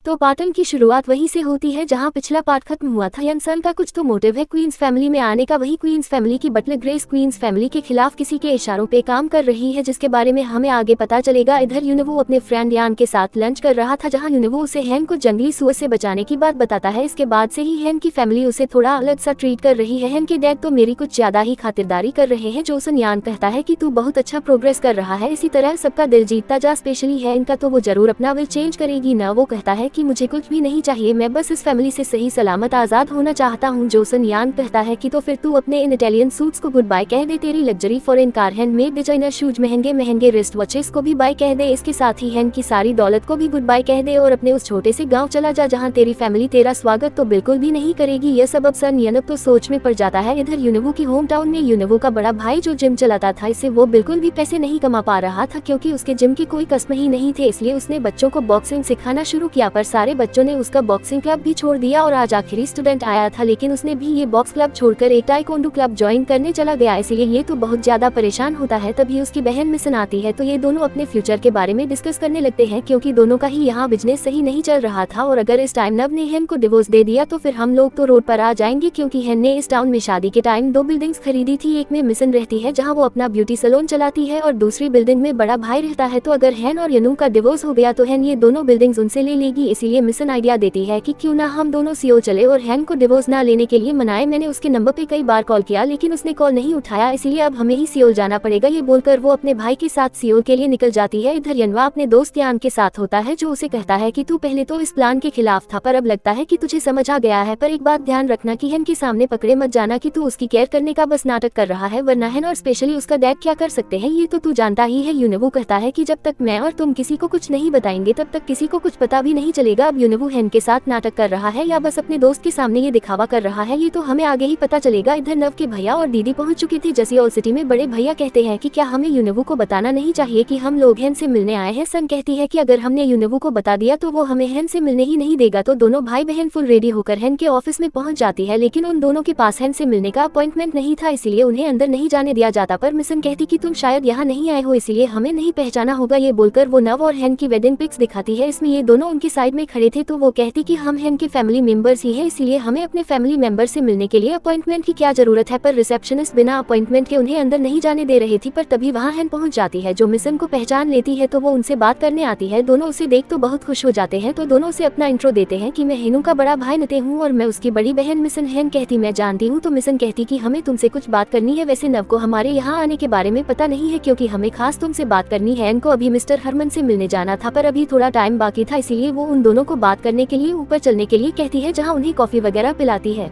तो पाटन की शुरुआत वहीं से होती है जहां पिछला पार्ट खत्म हुआ था। यनसन का कुछ तो मोटिव है क्वींस फैमिली में आने का। वही क्वींस फैमिली की बटलर ग्रेस क्वींस फैमिली के खिलाफ किसी के इशारों पे काम कर रही है, जिसके बारे में हमें आगे पता चलेगा। इधर यूनवो अपने फ्रेंड यान के साथ लंच कर रहा था, जहां यूनवो उसे हैन को जंगली सुअर से बचाने की बात बताता है। इसके बाद से ही हैन की फैमिली उसे थोड़ा अलग सा ट्रीट कर रही है। हैन के डैड तो मेरी कुछ ज्यादा ही खातिरदारी कर रहे हैं। जोसन यान कहता है कि तू बहुत अच्छा प्रोग्रेस कर रहा है, इसी तरह सबका दिल जीतता जा, स्पेशली हैन का, तो वो जरूर अपना विल चेंज करेगी ना। वो कहता है कि मुझे कुछ भी नहीं चाहिए, मैं बस इस फैमिली से सही सलामत आजाद होना चाहता हूँ। जोसन यान कहता है कि तो फिर तू अपने इन इटालियन सूट्स को गुड बाय कह दे, तेरी luxury foreign car, handmade designer shoes, महंगे महंगे रिस्ट वॉचेस को भी बाय कह दे। इसके साथ ही हैन की सारी दौलत को भी गुड बाय कह दे और अपने उस छोटे से गाँव चला जा जहाँ तेरी फैमिली तेरा स्वागत तो बिल्कुल भी नहीं करेगी। यह सब अब सन यनब तो सोच में पड़ जाता है। इधर यूनवो की होम टाउन में यूनवो का बड़ा भाई जो जिम चलाता था, इससे वो बिल्कुल भी पैसे नहीं कमा पा रहा था क्योंकि उसके जिम की कोई कस्म ही नहीं थे। इसलिए उसने बच्चों को बॉक्सिंग सिखाना शुरू किया, पर सारे बच्चों ने उसका बॉक्सिंग क्लब भी छोड़ दिया और आज आखिरी स्टूडेंट आया था, लेकिन उसने भी ये बॉक्स क्लब छोड़कर एक टाइकोंडो क्लब ज्वाइन करने चला गया। इसलिए ये तो बहुत ज्यादा परेशान होता है। तभी उसकी बहन मिसन आती है, तो ये दोनों अपने फ्यूचर के बारे में डिस्कस करने लगते हैं क्योंकि दोनों का ही यहाँ बिजनेस सही नहीं चल रहा था और अगर इस टाइम नव ने हैन को डिवोर्स दे दिया तो फिर हम लोग तो रोड पर आ जाएंगे, क्योंकि हैन ने इस टाउन में शादी के टाइम 2 बिल्डिंग्स खरीदी थी। एक में मिसन रहती है जहाँ वो अपना ब्यूटी सैलून चलाती है और दूसरी बिल्डिंग में बड़ा भाई रहता है। तो अगर हैन और यनू का डिवोर्स हो गया तो हैन ये दोनों बिल्डिंग्स उनसे ले लेगी। इसीलिए मिसन आइडिया देती है कि क्यों ना हम दोनों सीओ चले और हैन को डिवोर्स ना लेने के लिए मनाए। मैंने उसके नंबर पे कई बार कॉल किया लेकिन उसने कॉल नहीं उठाया, इसलिए अब हमें ही सियोल जाना पड़ेगा। ये बोलकर वो अपने भाई के साथ सियोल के लिए निकल जाती है। इधर यनवा अपने दोस्त यान के साथ होता है जो उसे कहता है कि तू पहले तो इस प्लान के खिलाफ था, पर अब लगता है कि तुझे समझ आ गया है। पर एक बात ध्यान रखना कि हैन के सामने पकड़े मत जाना कि तू उसकी केयर करने का बस नाटक कर रहा है, वरना हैन और स्पेशली उसका डैड क्या कर सकते हैं ये तो तू जानता ही है। यूनवो कहता है कि जब तक मैं और तुम किसी को कुछ नहीं बताएंगे तब तक किसी को कुछ पता भी नहीं चलेगा। अब यूनवो हैन के साथ नाटक कर रहा है या बस अपने दोस्त के सामने ये दिखावा कर रहा है, ये तो हमें आगे ही पता चलेगा। इधर नव के भैया और दीदी पहुंच चुकी थी जसी और सिटी में। बड़े भैया कहते हैं कि क्या हमें यूनवो को बताना नहीं चाहिए कि हम लोग हैन से मिलने आए हैं। सन कहती है कि अगर हमने यूनवो को बता दिया तो वो हमें हैन से मिलने ही नहीं देगा। तो दोनों भाई बहन फुल रेडी होकर हैन के ऑफिस में पहुंच जाती है, लेकिन उन दोनों के पास हैन से मिलने का अपॉइंटमेंट नहीं था, इसलिए उन्हें अंदर नहीं जाने दिया जाता। पर मिसन कहती कि तुम शायद यहाँ नहीं आए हो, इसलिए हमें नहीं पहचाना होगा। ये बोलकर वो नव और हैन की वेडिंग पिक्स दिखाती है, इसमें ये दोनों उनकी साइड में खड़े थे। तो वो कहती कि हम हैन के फैमिली मेंबर्स ही हैं, इसलिए हमें अपने फैमिली मेंबर से मिलने के लिए अपॉइंटमेंट की क्या जरूरत है। पर रिसेप्शनिस्ट बिना अपॉइंटमेंट के उन्हें अंदर नहीं जाने दे रही थी। पर तभी वहाँ हैन पहुंच जाती है जो मिसन को पहचान लेती है, तो वो उनसे बात करने आती है। दोनों उसे देख तो बहुत खुश हो जाते हैं, तो दोनों उसे अपना इंट्रो देते हैं कि मैं हेनू का बड़ा भाई नते हूँ और मैं उसकी बड़ी बहन मिसन। हैन कहती मैं जानती हूँ। तो मिसन कहती कि हमें तुमसे कुछ बात करनी है। वैसे नव को हमारे यहाँ आने के बारे में पता नहीं है क्योंकि हमें खास तुमसे बात करनी है। इनको अभी मिस्टर हरमन से मिलने जाना था पर अभी थोड़ा टाइम बाकी था, इसीलिए वो उन दोनों को बात करने के लिए ऊपर चलने के लिए कहती है जहाँ उन्हें कॉफी वगैरह पिलाती है।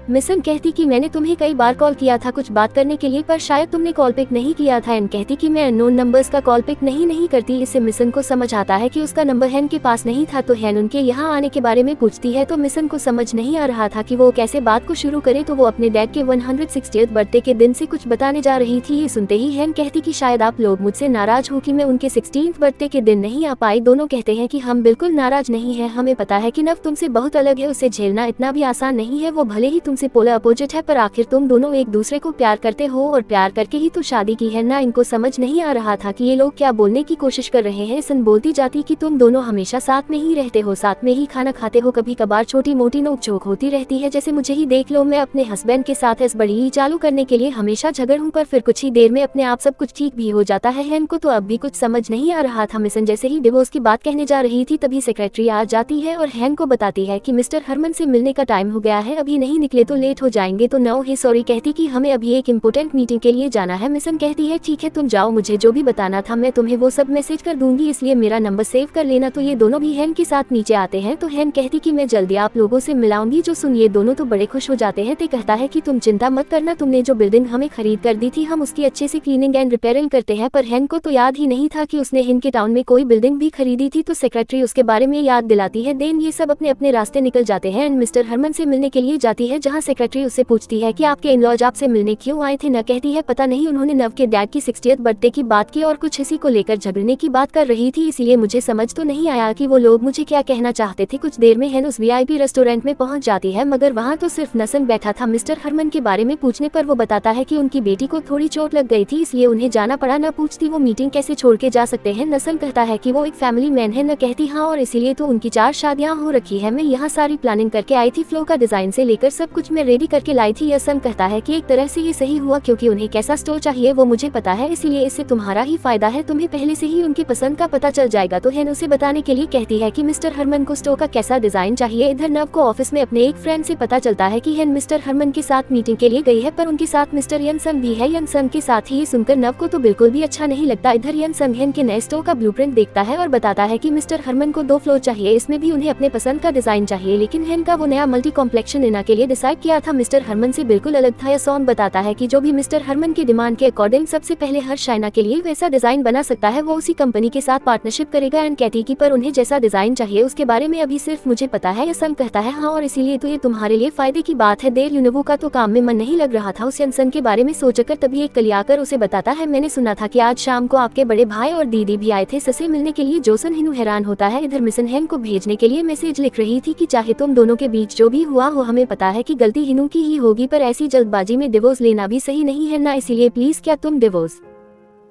मिसन कहती कि मैंने तुम्हें कई बार कॉल किया था कुछ बात करने के लिए, पर शायद तुमने कॉल पिक नहीं किया था। एन कहती कि मैं अननोन नंबर्स का कॉल पिक नहीं करती। इससे मिसन को समझ आता है कि उसका नंबर हैन के पास नहीं था। तो हैन उनके यहाँ आने के बारे में पूछती है, तो मिसन को समझ नहीं आ रहा था कि वो कैसे बात को शुरू करे। तो वो अपने डैड के 160th बर्थडे के दिन से कुछ बताने जा रही थी। ये सुनते ही हैन कहती कि शायद आप लोग मुझसे नाराज हो कि मैं उनके 16th बर्थडे के दिन नहीं आ पाई। दोनों कहते हैं कि हम बिल्कुल नाराज नहीं है, हमें पता है कि नव तुमसे बहुत अलग है, उसे झेलना इतना भी आसान नहीं है। वो भले ही तुमसे पोलर अपोजिट है पर आखिर तुम दोनों एक दूसरे को प्यार करते हो और प्यार करके ही तो शादी की है ना। इनको समझ नहीं आ रहा था कि ये लोग क्या बोलने की कोशिश कर रहे हैं। सन बोलती जाती कि तुम दोनों हमेशा साथ में ही रहते हो, साथ में ही खाना खाते हो, कभी कभार छोटी मोटी नोकझोंक होती रहती है, जैसे मुझे ही देख लो। मैं अपने हस्बैंड के साथ इस बड़ी चालू करने के लिए हमेशा झगड़ हूँ, पर फिर कुछ ही देर में अपने आप सब कुछ ठीक भी हो जाता है। हैन को तो अब भी कुछ समझ नहीं आ रहा था। मिसन जैसे ही डिवोर्स की बात कहने जा रही थी तभी सेक्रेटरी आ जाती है और हैन को बताती है कि मिस्टर हरमन से मिलने का टाइम हो गया है, अभी नहीं निकले तो लेट हो जाएंगे। तो नो ही सॉरी कहती कि हमें अभी एक इम्पोर्टेंट मीटिंग के लिए जाना है। मिसन कहती है ठीक है तुम जाओ, मुझे जो भी बताना था मैं तुम्हें वो सब मैसेज कर दूंगी, इसलिए मेरा नंबर सेव कर लेना। तो ये दोनों भी हैन के साथ नीचे आते हैं। तो हैन कहती कि मैं जल्दी आप लोगों से मिलाऊंगी। जो सुन ये दोनों तो बड़े खुश हो जाते हैं। ते कहता है कि तुम चिंता मत करना, तुमने जो बिल्डिंग हमें खरीद कर दी थी हम उसकी अच्छे से क्लीनिंग एंड रिपेयरिंग करते हैं। पर हैन को तो याद ही नहीं था कि उसने हिन के टाउन में कोई बिल्डिंग भी खरीदी थी। तो सेक्रेटरी उसके बारे में याद दिलाती है। देन ये सब अपने अपने रास्ते निकल जाते हैं एंड मिस्टर हरमन से मिलने के लिए जाती है, जहाँ यहाँ सेक्रेटरी उससे पूछती है कि आपके इन-लॉज आपसे मिलने क्यों आए थे। न कहती है पता नहीं उन्होंने नव के डैड की 60th बर्थडे की बात की और कुछ इसी को लेकर झगड़ने की बात कर रही थी, इसलिए मुझे समझ तो नहीं आया कि वो लोग मुझे क्या कहना चाहते थे। कुछ देर में हेन उस VIP रेस्टोरेंट में पहुंच जाती है, मगर वहाँ तो सिर्फ नसन बैठा था। मिस्टर हरमन के बारे में पूछने पर वो बताता है कि उनकी बेटी को थोड़ी चोट लग गई थी, इसलिए उन्हें जाना पड़ा। न पूछती वो मीटिंग कैसे छोड़ के जा सकते हैं। नसन कहता है कि वो एक फैमिली मैन है। न कहती हाँ, और इसीलिए तो उनकी 4 शादियां हो रखी है। मैं यहाँ सारी प्लानिंग करके आई थी, फ्लो का डिजाइन से लेकर सब कुछ मैं रेडी करके लाई थी। यसन कहता है कि एक तरह से ये सही हुआ, क्योंकि उन्हें कैसा स्टोर चाहिए वो मुझे पता है, इसीलिए इससे तुम्हारा ही फायदा है। तुम्हें पहले से ही उनकी पसंद का पता चल जाएगा। तो हेन उसे बताने के लिए कहती है कि मिस्टर हरमन को स्टोर का कैसा डिजाइन चाहिए। इधर नव को ऑफिस में अपने एक फ्रेंड से पता चलता है कि हेन मिस्टर हरमन के साथ मीटिंग के लिए गई है, पर उनके साथ मिस्टर यनसन भी है। यनसन के साथ ही सुनकर नव को तो बिल्कुल भी अच्छा नहीं लगता। इधर यनसन हेन के नए स्टोर का ब्लूप्रिंट देखता है और बताता है कि मिस्टर हरमन को 2 फ्लोर चाहिए, इसमें भी उन्हें अपने पसंद का डिजाइन चाहिए। लेकिन हेन का वो नया मल्टी कॉम्प्लेक्शन लेना के लिए डिसाइड किया था मिस्टर हरमन से बिल्कुल अलग था। यसन बताता है कि जो भी मिस्टर हरमन की डिमांड के अकॉर्डिंग सबसे पहले हर शाइना के लिए वैसा डिजाइन बना सकता है, वो उसी कंपनी के साथ पार्टनरशिप करेगा। एंड कहती कि पर उन्हें जैसा डिजाइन चाहिए उसके बारे में अभी सिर्फ मुझे पता है। यसन कहता है हाँ, और इसीलिए तो ये तुम्हारे लिए फायदे की बात है। देर यूनोवो का तो काम में मन नहीं लग रहा था। उस यनसन के बारे में सोचकर तभी एक कली आकर उसे बताता है, मैंने सुना था कि आज शाम को आपके बड़े भाई और दीदी भी आए थे ससे मिलने के लिए। जोसन हिनू हैरान होता है। इधर मिसन हेन को भेजने के लिए मैसेज लिख रही थी कि चाहे तुम दोनों के बीच जो भी हुआ हो, हमें पता है कि गलती हिनू की ही होगी, पर ऐसी जल्दबाजी में डिवोर्स लेना भी सही नहीं है ना, इसीलिए प्लीज क्या तुम डिवोर्स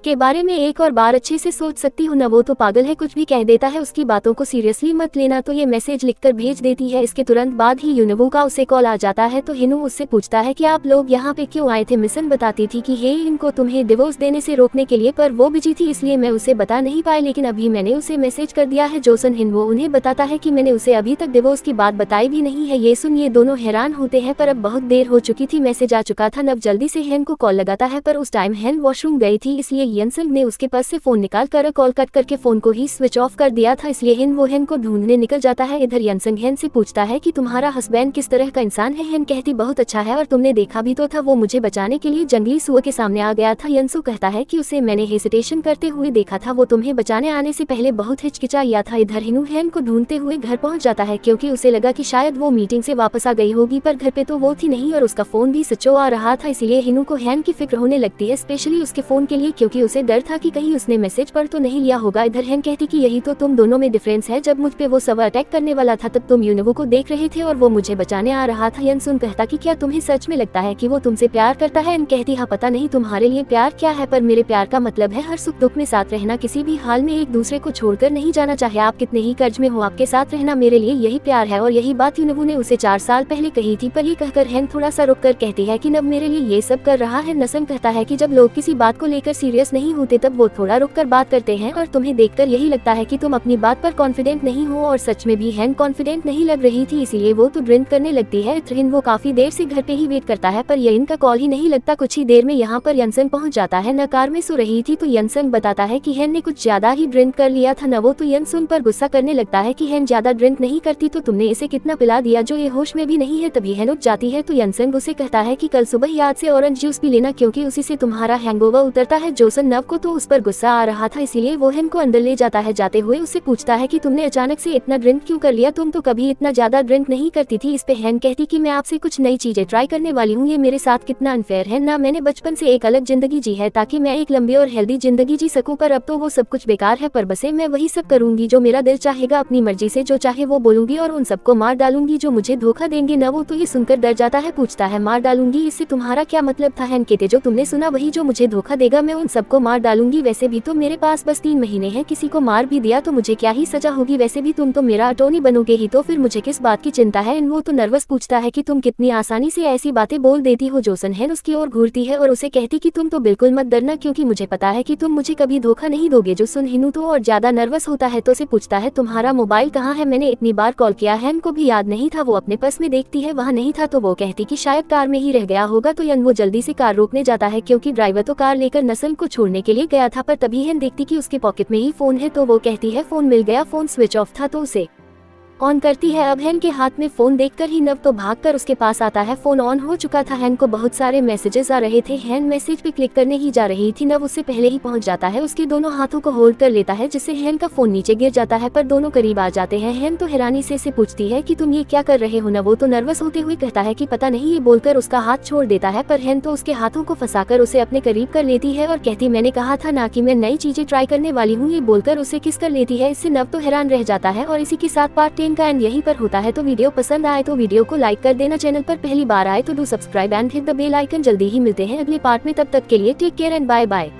के बारे में एक और बार अच्छे से सोच सकती हूँ ना। वो तो पागल है, कुछ भी कह देता है, उसकी बातों को सीरियसली मत लेना। तो ये मैसेज लिखकर भेज देती है। इसके तुरंत बाद ही यूनोवो का उसे कॉल आ जाता है। तो हिनू उससे पूछता है कि आप लोग यहाँ पे क्यों आए थे। मिसन बताती थी कि हे इनको तुम्हें डिवोर्स देने से रोकने के लिए, पर वो बिजी थी इसलिए मैं उसे बता नहीं पाई, लेकिन अभी मैंने उसे मैसेज कर दिया है। जोसन हिनवो उन्हें बताता है कि मैंने उसे अभी तक डिवोर्स की बात बताई भी नहीं है। ये सुन ये दोनों हैरान होते हैं, पर अब बहुत देर हो चुकी थी, मैसेज आ चुका था। नव जल्दी से हेन को कॉल लगाता है, पर उस टाइम हेन वॉशरूम गई थी, इसलिए यनसन ने उसके पास से फोन निकाल कर कॉल कट करके फोन को ही स्विच ऑफ कर दिया था, इसलिए हेन वो हेन को ढूंढने निकल जाता है। इधर यनसन हेन से पूछता है कि तुम्हारा हस्बैंड किस तरह का इंसान है। हेन कहती बहुत अच्छा है, और तुमने देखा भी तो था, वो मुझे बचाने के लिए जंगली सुअर के सामने आ गया था। यनसु कहता है कि उसे मैंने हेसिटेशन करते हुए देखा था, वो तुम्हें बचाने आने से पहले बहुत हिचकिचाया था। इधर हिनू हेन को ढूंढते हुए घर पहुंच जाता है, क्योंकि उसे लगा कि शायद वो मीटिंग से वापस आ गई होगी, पर घर पे तो वो थी नहीं और उसका फोन भी स्विच आ रहा था, इसीलिए हिनू को हेन की फिक्र होने लगती है, स्पेशली उसके फोन के लिए, क्योंकि उसे डर था कि कहीं उसने मैसेज पर तो नहीं लिया होगा। इधर हेन कहती कि यही तो तुम दोनों में डिफरेंस है, जब मुझ पे वो सब अटैक करने वाला था तब तुम यूनोवो को देख रहे थे और वो मुझे बचाने आ रहा था। यनसुन कहता कि क्या तुम्हें सच में लगता है कि वो तुमसे प्यार करता है। एन कहती हाँ, पता नहीं तुम्हारे लिए प्यार क्या है, पर मेरे प्यार का मतलब है हर सुख दुख में साथ रहना, किसी भी हाल में एक दूसरे को छोड़कर नहीं जाना, चाहे आप कितने ही कर्ज में हो, आपके साथ रहना मेरे लिए यही प्यार है। और यही बात यूनोवो ने उसे 4 साल पहले कही थी, पर ये कहकर हेन थोड़ा सा रुक कर कहती है कि नब मेरे लिए ये सब कर रहा है। नसन कहता है कि जब लोग किसी बात को लेकर सीरियस नहीं होते तब वो थोड़ा रुक कर बात करते हैं, और तुम्हें देखकर यही लगता है कि तुम अपनी बात पर कॉन्फिडेंट नहीं हो, और सच में भी हेन कॉन्फिडेंट नहीं लग रही थी, इसीलिए वो तो ड्रिंक करने लगती है। थ्रिन वो काफी देर से घर पे ही वेट करता है, पर ये इनका कॉल ही नहीं लगता। कुछ ही देर में यहाँ पर यनसन पहुँच जाता है। न कार में सो रही थी तो यनसन बताता है कि हेन ने कुछ ज्यादा ही ड्रिंक कर लिया था। न वो तो यनसन पर गुस्सा करने लगता है कि हेन ज्यादा ड्रिंक नहीं करती तो तुमने इसे कितना पिला दिया जो ये होश में भी नहीं है। तभी हेन उठ जाती है तो यनसन उसे कहता है कि कल सुबह याद से ऑरेंज जूस पी लेना, क्योंकि उसी से तुम्हारा हैंगओवर उतरता है। जोसन नव को तो उस पर गुस्सा आ रहा था, इसीलिए वो हेन को अंदर ले जाता है। जाते हुए उससे पूछता है कि तुमने अचानक से इतना ड्रिंक क्यों कर लिया, तुम तो कभी इतना ज्यादा ड्रिंक नहीं करती थी। इस पे हेन कहती कि मैं आपसे कुछ नई चीजें ट्राई करने वाली हूँ, ये मेरे साथ कितना अनफेयर है ना। मैंने बचपन से एक अलग जिंदगी जी है ताकि मैं एक लंबी और हेल्दी जिंदगी जी सकूं, पर अब तो वो सब कुछ बेकार है। पर बसे मैं वही सब करूंगी जो मेरा दिल चाहेगा, अपनी मर्जी से जो चाहे वो बोलूंगी, और उन सबको मार डालूंगी जो मुझे धोखा देंगे। न वो तो ये सुनकर डर जाता है, पूछता है मार डालूंगी, इससे तुम्हारा क्या मतलब था। हेन कहते जो तुमने सुना वही, जो मुझे धोखा देगा मैं उन सबको मार डालूंगी। वैसे भी तो मेरे पास बस 3 महीने हैं, किसी को मार भी दिया तो मुझे क्या ही सजा होगी। वैसे भी तुम तो मेरा अटॉर्नी बनोगे ही, तो फिर मुझे किस बात की चिंता है। वो तो नर्वस पूछता है कि तुम कितनी आसानी से ऐसी बातें बोल देती हो। जोसन हेन उसकी ओर घूरती है और उसे कहती कि तुम तो बिल्कुल मत डरना, क्योंकि मुझे पता है कि तुम मुझे कभी धोखा नहीं दोगे। जो सुन हिनू तो और ज्यादा नर्वस होता है तो उसे पूछता है तुम्हारा मोबाइल कहाँ है, मैंने इतनी बार कॉल किया है। हेन को भी याद नहीं था, वो अपने पर्स में देखती है वहाँ नहीं था, तो वो कहती कि शायद कार में ही रह गया होगा। तो यन वो जल्दी से कार रोकने जाता है, क्योंकि ड्राइवर तो कार लेकर नस्ल को छोड़ने के लिए गया था। पर तभी हेन देखती कि उसके पॉकेट में ही फोन है, तो वो कहती है फोन मिल गया, फोन स्विच ऑफ था। तो उसे ऑन करती है। अब हैन के हाथ में फोन देखकर ही नव तो भागकर उसके पास आता है। फोन ऑन हो चुका था। हैन को बहुत सारे मैसेजेस आ रहे थे। हैन मैसेज पे क्लिक करने ही जा रही थी, नव उससे पहले ही पहुंच जाता है। उसके दोनों हाथों को होल्ड कर लेता है जिससे हैन का फोन नीचे गिर जाता है, पर दोनों करीब आ जाते हैं। हैन तो हैरानी से पूछती है कि तुम ये क्या कर रहे हो। नव वो तो नर्वस होते हुए कहता है कि पता नहीं, ये बोलकर उसका हाथ छोड़ देता है, पर हैन तो उसके हाथों को फंसाकर उसे अपने करीब कर लेती है और कहती, मैंने कहा था ना कि मैं नई चीजें ट्राई करने वाली हूँ। ये बोलकर उसे किस कर लेती है। इससे नव तो हैरान रह जाता है। और इसी के साथ पार्ट 10 का एंड यहीं पर होता है। तो वीडियो पसंद आए तो वीडियो को लाइक कर देना। चैनल पर पहली बार आए तो do subscribe and hit the bell icon. जल्दी ही मिलते हैं अगले पार्ट में, तब तक के लिए take care and bye bye.